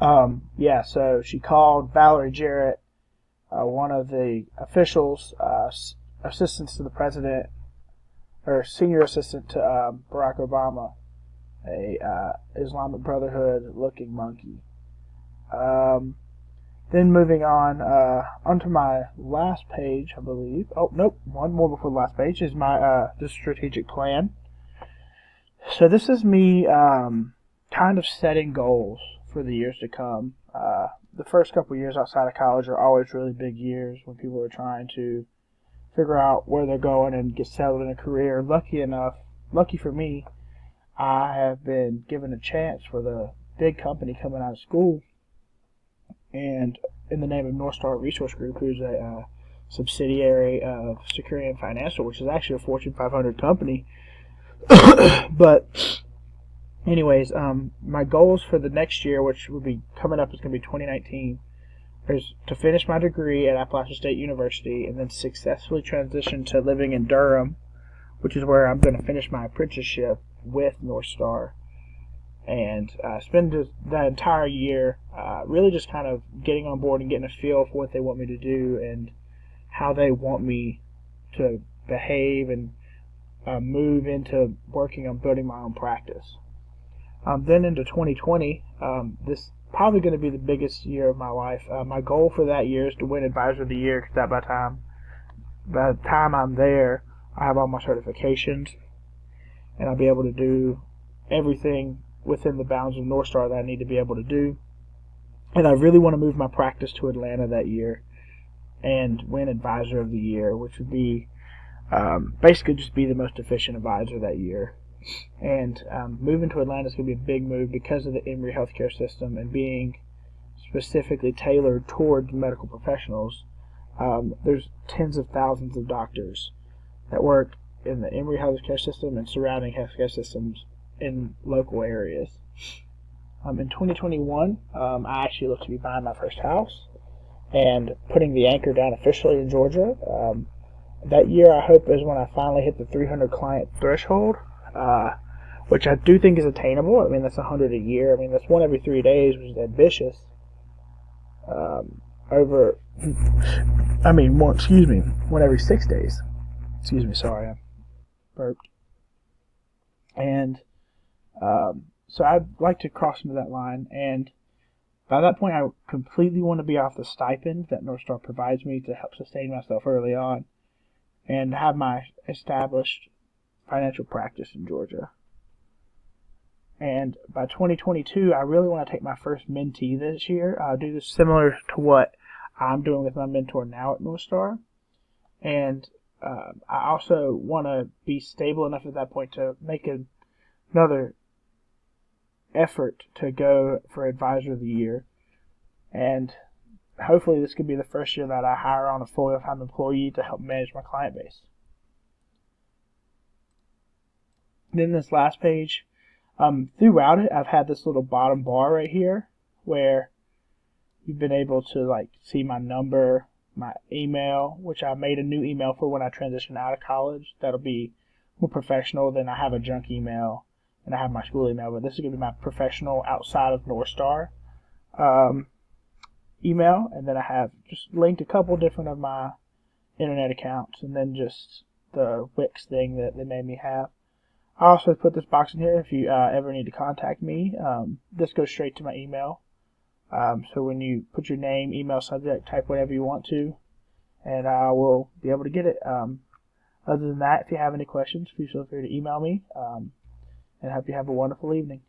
Yeah, so she called Valerie Jarrett, one of the officials, assistants to the president, or senior assistant to Barack Obama, a Islamic Brotherhood looking monkey. Um, then moving on onto my last page, I believe. Oh, nope, one more before the last page is my the strategic plan. So this is me kind of setting goals for the years to come. The first couple years outside of college are always really big years when people are trying to figure out where they're going and get settled in a career. Lucky for me, I have been given a chance for the big company coming out of school, and in the name of North Star Resource Group, who's a subsidiary of Securian Financial, which is actually a Fortune 500 company. But anyways, my goals for the next year, which will be coming up, is going to be 2019, is to finish my degree at Appalachian State University and then successfully transition to living in Durham, which is where I'm going to finish my apprenticeship with North Star, and spend that entire year really just kind of getting on board and getting a feel for what they want me to do and how they want me to behave and move into working on building my own practice. Then into 2020, this is probably going to be the biggest year of my life. My goal for that year is to win Advisor of the Year, because by the time I'm there, I have all my certifications, and I'll be able to do everything within the bounds of North Star that I need to be able to do. And I really want to move my practice to Atlanta that year and win Advisor of the Year, which would be basically just be the most efficient advisor that year. And moving to Atlanta is going to be a big move because of the Emory healthcare system and being specifically tailored towards medical professionals. There's tens of thousands of doctors that work in the Emory healthcare system and surrounding healthcare systems in local areas. In 2021, I actually look to be buying my first house and putting the anchor down officially in Georgia. That year, I hope, is when I finally hit the 300 client threshold, which I do think is attainable. I mean, that's 100 a year. I mean, that's one every 3 days, which is ambitious. One every 6 days. Excuse me, sorry, I burped. And so I'd like to cross into that line, and by that point, I completely want to be off the stipend that North Star provides me to help sustain myself early on, and have my established financial practice in Georgia. And by 2022, I really want to take my first mentee this year. I'll do this similar to what I'm doing with my mentor now at North Star. And I also want to be stable enough at that point to make another effort to go for Advisor of the Year. And hopefully this could be the first year that I hire on a full-time employee to help manage my client base. Then this last page, throughout it, I've had this little bottom bar right here where you've been able to see my number, my email, which I made a new email for when I transition out of college. That'll be more professional than I have a junk email and I have my school email, but this is going to be my professional outside of North Star email, and then I have just linked a couple different of my internet accounts, and then just the Wix thing that they made me have. I also put this box in here if you ever need to contact me. This goes straight to my email. So when you put your name, email, subject, type whatever you want to, and I will be able to get it. Other than that, if you have any questions, please feel free to email me, and I hope you have a wonderful evening.